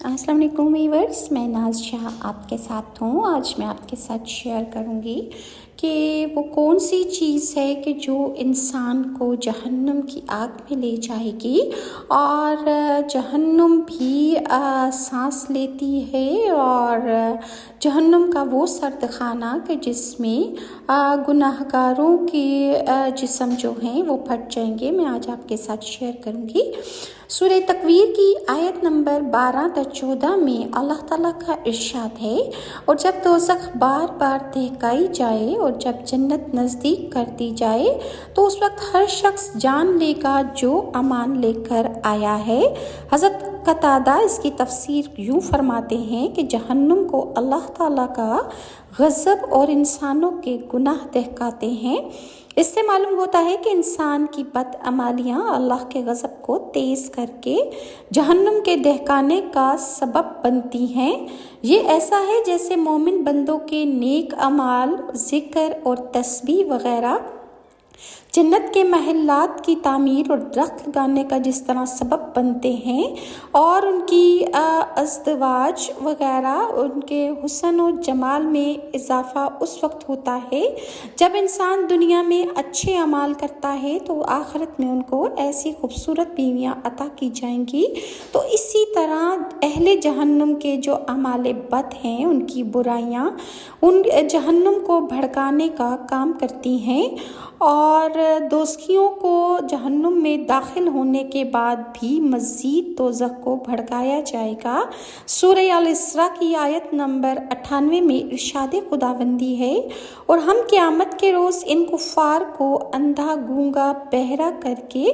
السلام علیکم ویورز، میں ناز شاہ آپ کے ساتھ ہوں۔ آج میں آپ کے ساتھ شیئر کروں گی کہ وہ کون سی چیز ہے کہ جو انسان کو جہنم کی آگ میں لے جائے گی، اور جہنم بھی سانس لیتی ہے، اور جہنم کا وہ سرد خانہ کہ جس میں گناہ گاروں کے جسم جو ہیں وہ پھٹ جائیں گے، میں آج آپ کے ساتھ شیئر کروں گی۔ سورہ تکویر کی آیت نمبر 12-14 میں اللہ تعالیٰ کا ارشاد ہے، اور جب دوزخ بار بار دہکائی جائے اور جب جنت نزدیک کر دی جائے تو اس وقت ہر شخص جان لے گا جو امان لے کر آیا ہے۔ حضرت قتادہ اس کی تفسیر یوں فرماتے ہیں کہ جہنم کو اللہ تعالیٰ کا غضب اور انسانوں کے گناہ دہکاتے ہیں۔ اس سے معلوم ہوتا ہے کہ انسان کی بد عملیاں اللہ کے غضب کو تیز کر کے جہنم کے دہکانے کا سبب بنتی ہیں۔ یہ ایسا ہے جیسے مومن بندوں کے نیک اعمال، ذکر اور تسبیح وغیرہ جنت کے محلات کی تعمیر اور درخت لگانے کا جس طرح سبب بنتے ہیں، اور ان کی ازدواج وغیرہ، ان کے حسن و جمال میں اضافہ اس وقت ہوتا ہے جب انسان دنیا میں اچھے اعمال کرتا ہے تو آخرت میں ان کو ایسی خوبصورت بیویاں عطا کی جائیں گی۔ تو اسی طرح اہل جہنم کے جو اعمال بد ہیں، ان کی برائیاں ان جہنم کو بھڑکانے کا کام کرتی ہیں، اور دوزخیوں کو جہنم میں داخل ہونے کے بعد بھی مزید دوزخ کو بھڑکایا جائے گا۔ سورہ الاسراء کی آیت نمبر 98 میں ارشاد خداوندی ہے، اور ہم قیامت کے روز ان کفار کو اندھا گونگا بہرا کر کے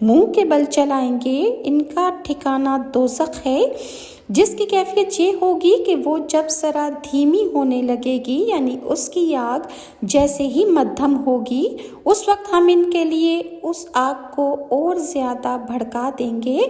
منہ کے بل چلائیں گے۔ ان کا ٹھکانہ دوزخ ہے، جس کی کیفیت یہ ہوگی کہ وہ جب ذرا دھیمی ہونے لگے گی، یعنی اس کی آگ جیسے ہی مدھم ہوگی، اس وقت ہم ان کے لیے اس آگ کو اور زیادہ بھڑکا دیں گے۔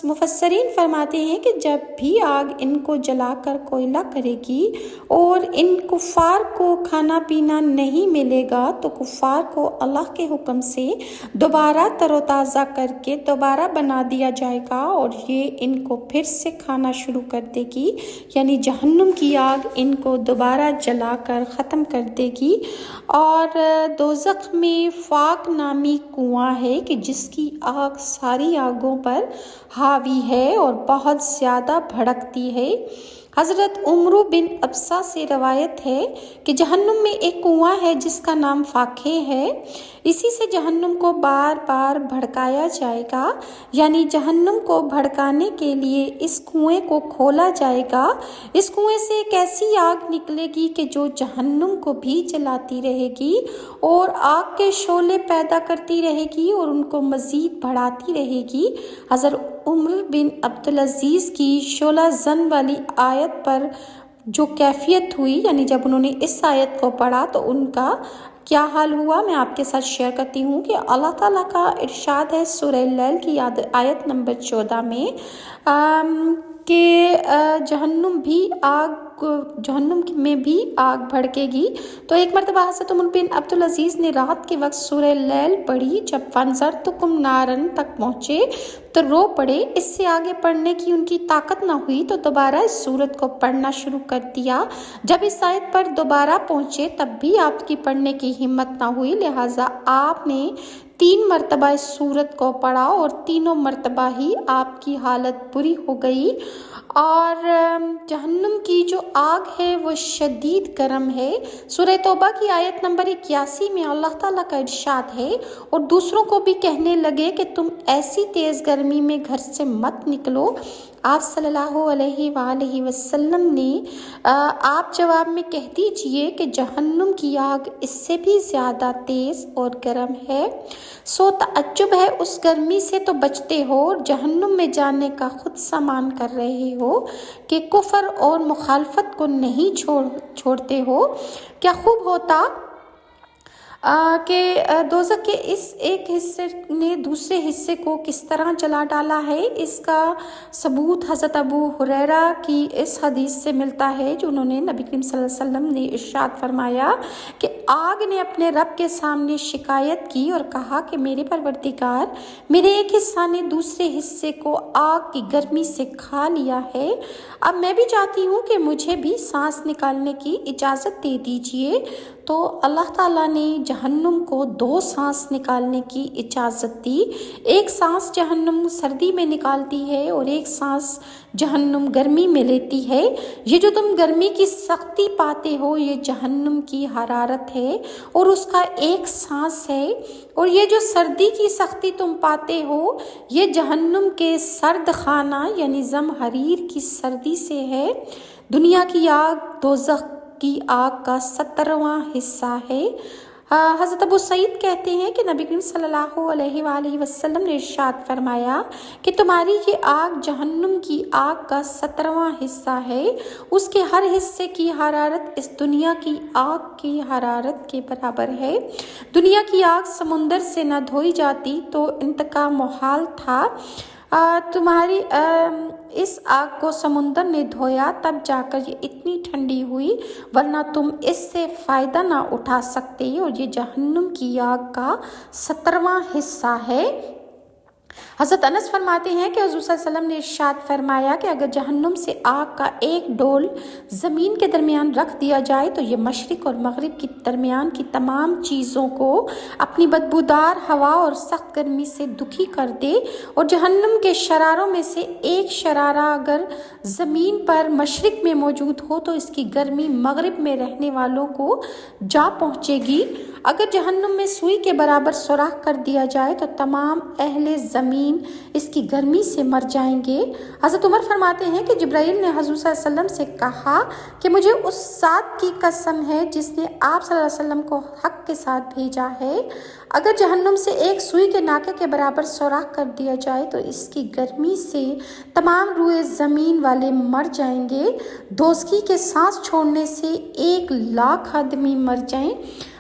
مفسرین فرماتے ہیں کہ جب بھی آگ ان کو جلا کر کوئلہ کرے گی اور ان کفار کو کھانا پینا نہیں ملے گا تو کفار کو اللہ کے حکم سے دوبارہ تر و تازہ کر کے دوبارہ بنا دیا جائے گا، اور یہ ان کو پھر سے کھانا شروع کر دے گی، یعنی جہنم کی آگ ان کو دوبارہ جلا کر ختم کر دے گی۔ اور دوزخ میں فاق نامی کنواں ہے کہ جس کی آگ ساری آگوں پر حاوی ہے اور بہت زیادہ بھڑکتی ہے۔ حضرت عمر بن ابسہ سے روایت ہے کہ جہنم میں ایک کنواں ہے جس کا نام فاقے ہے، اسی سے جہنم کو بار بار بھڑکایا جائے گا، یعنی جہنم کو بھڑکانے کے لیے اس کنویں کو کھولا جائے گا۔ اس کنویں سے ایک ایسی آگ نکلے گی کہ جو جہنم کو بھی جلاتی رہے گی اور آگ کے شعلے پیدا کرتی رہے گی اور ان کو مزید بڑھاتی رہے گی۔ حضرت عمر بن عبدالعزیز کی شعلہ زن والی آیت پر جو کیفیت ہوئی، یعنی جب انہوں نے اس آیت کو پڑھا تو ان کا کیا حال ہوا، میں آپ کے ساتھ شیئر کرتی ہوں کہ اللہ تعالیٰ کا ارشاد ہے سورہ اللیل کی آیت نمبر 14 میں کہ جہنم میں بھی آگ بھڑکے گی۔ تو ایک مرتبہ حضرت عمر بن عبدالعزیز نے رات کے وقت سورہ اللیل پڑھی، جب فَانذَرْتُكُمْ نَارًا تک پہنچے تو رو پڑے۔ اس سے آگے پڑھنے کی ان کی طاقت نہ ہوئی تو دوبارہ اس سورت کو پڑھنا شروع کر دیا۔ جب اس آیت پر دوبارہ پہنچے تب بھی آپ کی پڑھنے کی ہمت نہ ہوئی، لہٰذا آپ نے 3 مرتبہ اس سورت کو پڑھا اور تینوں مرتبہ ہی آپ کی حالت بری ہو گئی۔ اور جہنم کی جو آگ ہے وہ شدید گرم ہے۔ سورہ توبہ کی آیت نمبر 81 میں اللہ تعالیٰ کا ارشاد ہے، اور دوسروں کو بھی کہنے لگے کہ تم ایسی تیز گرمی میں گھر سے مت نکلو۔ آپ صلی اللہ علیہ وآلہ وسلم نے آپ جواب میں کہہ دیجئے کہ جہنم کی آگ اس سے بھی زیادہ تیز اور گرم ہے، سو تعجب ہے اس گرمی سے تو بچتے ہو اور جہنم میں جانے کا خود سامان کر رہے ہو کہ کفر اور مخالفت کو نہیں چھوڑتے ہو۔ کیا خوب ہوتا کہ دوزخ کے اس ایک حصے نے دوسرے حصے کو کس طرح جلا ڈالا ہے، اس کا ثبوت حضرت ابو ہریرہ کی اس حدیث سے ملتا ہے جو انہوں نے نبی کریم صلی اللہ علیہ وسلم نے ارشاد فرمایا کہ آگ نے اپنے رب کے سامنے شکایت کی اور کہا کہ میرے پروردگار، میرے ایک حصہ نے دوسرے حصے کو آگ کی گرمی سے کھا لیا ہے، اب میں بھی چاہتی ہوں کہ مجھے بھی سانس نکالنے کی اجازت دے دیجیے۔ تو اللہ تعالیٰ نے جہنم کو 2 سانس نکالنے کی اجازت دی، ایک سانس جہنم سردی میں نکالتی ہے اور ایک سانس جہنم گرمی میں لیتی ہے۔ یہ جو تم گرمی کی سختی پاتے ہو یہ جہنم کی حرارت ہے اور اس کا ایک سانس ہے، اور یہ جو سردی کی سختی تم پاتے ہو یہ جہنم کے سرد خانہ یعنی زمہریر کی سردی سے ہے۔ دنیا کی آگ دوزخ کی آگ کا 17واں حصہ ہے۔ حضرت ابو سعید کہتے ہیں کہ نبی کریم صلی اللہ علیہ وآلہ وسلم نے ارشاد فرمایا کہ تمہاری یہ آگ جہنم کی آگ کا 17واں حصہ ہے، اس کے ہر حصے کی حرارت اس دنیا کی آگ کی حرارت کے برابر ہے۔ دنیا کی آگ سمندر سے نہ دھوئی جاتی تو انتقام محال تھا، تمہاری اس آگ کو سمندر نے دھویا تب جا کر یہ اتنی ٹھنڈی ہوئی، ورنہ تم اس سے فائدہ نہ اٹھا سکتے، اور یہ جہنم کی آگ کا 17واں حصہ ہے۔ حضرت انس فرماتے ہیں کہ حضور صلی اللہ علیہ وسلم نے ارشاد فرمایا کہ اگر جہنم سے آگ کا ایک ڈول زمین کے درمیان رکھ دیا جائے تو یہ مشرق اور مغرب کے درمیان کی تمام چیزوں کو اپنی بدبودار ہوا اور سخت گرمی سے دکھی کر دے، اور جہنم کے شراروں میں سے ایک شرارہ اگر زمین پر مشرق میں موجود ہو تو اس کی گرمی مغرب میں رہنے والوں کو جا پہنچے گی۔ اگر جہنم میں سوئی کے برابر سوراخ کر دیا جائے تو تمام اہل زمین اس کی گرمی سے مر جائیں گے۔ حضرت عمر فرماتے ہیں کہ جبرائیل نے حضور صلی اللہ علیہ وسلم سے کہا کہ مجھے اس ذات کی قسم ہے جس نے آپ صلی اللہ علیہ وسلم کو حق کے ساتھ بھیجا ہے، اگر جہنم سے ایک سوئی کے ناکے کے برابر سوراخ کر دیا جائے تو اس کی گرمی سے تمام روئے زمین والے مر جائیں گے، دوزخی کے سانس چھوڑنے سے 1,00,000 آدمی مر جائیں۔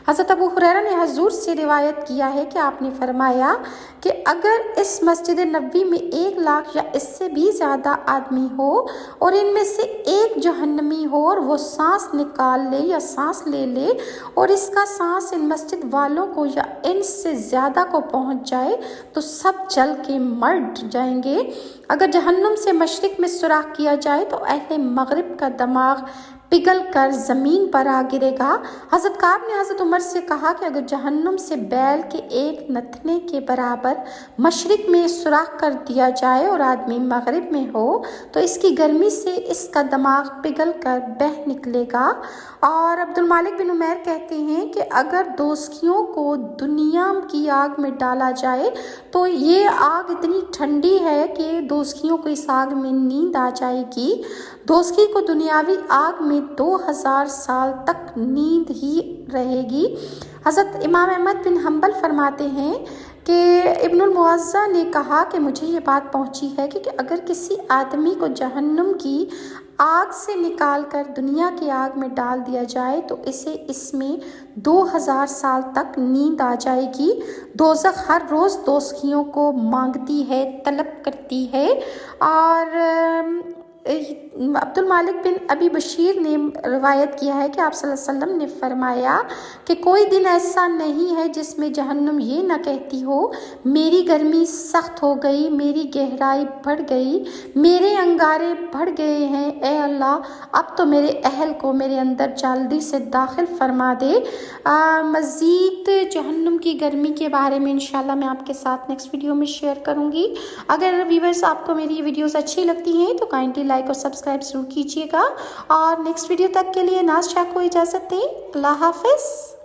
حضرت ابو ہریرہ نے حضور سے روایت کیا ہے کہ آپ نے فرمایا کہ اگر اس مسجد نبوی میں 1,00,000 یا اس سے بھی زیادہ آدمی ہو اور ان میں سے ایک جہنمی ہو اور وہ سانس نکال لے یا سانس لے لے اور اس کا سانس ان مسجد والوں کو یا ان سے زیادہ کو پہنچ جائے تو سب جل کے مر جائیں گے۔ اگر جہنم سے مشرق میں سوراخ کیا جائے تو اہل مغرب کا دماغ پگھل کر زمین پر آ گرے گا۔ حضرت کعب نے حضرت عمر سے کہا کہ اگر جہنم سے بیل کے ایک نتنے کے برابر مشرق میں سوراخ کر دیا جائے اور آدمی مغرب میں ہو تو اس کی گرمی سے اس کا دماغ پگھل کر بہہ نکلے گا۔ اور عبد المالک بن عمیر کہتے ہیں کہ اگر دوزخیوں کو دنیا کی آگ میں ڈالا جائے تو یہ آگ اتنی ٹھنڈی ہے کہ دوزخیوں کو اس آگ میں نیند آ جائے گی۔ دوزخی کو دنیاوی آگ میں 2000 سال تک نیند ہی رہے گی۔ حضرت امام احمد بن حنبل فرماتے ہیں کہ ابن المعزہ نے کہا کہ مجھے یہ بات پہنچی ہے کہ اگر کسی آدمی کو جہنم کی آگ سے نکال کر دنیا کی آگ میں ڈال دیا جائے تو اسے اس میں 2000 سال تک نیند آ جائے گی۔ دوزخ ہر روز دوزخیوں کو مانگتی ہے، طلب کرتی ہے۔ اور عبد المالک بن ابی بشیر نے روایت کیا ہے کہ آپ صلی اللہ علیہ وسلم نے فرمایا کہ کوئی دن ایسا نہیں ہے جس میں جہنم یہ نہ کہتی ہو میری گرمی سخت ہو گئی، میری گہرائی بڑھ گئی، میرے انگارے بڑھ گئے ہیں، اے اللہ اب تو میرے اہل کو میرے اندر جلدی سے داخل فرما دے۔ مزید جہنم کی گرمی کے بارے میں انشاءاللہ میں آپ کے ساتھ نیکسٹ ویڈیو میں شیئر کروں گی۔ اگر ویورز آپ کو میری یہ ویڈیوز اچھی لگتی ہیں تو کائنڈلی لائک اور سبسکرائب ضرور کیجیے گا، اور نیکسٹ ویڈیو تک کے لیے ناز شاہ کو اجازت دیں۔ اللہ حافظ۔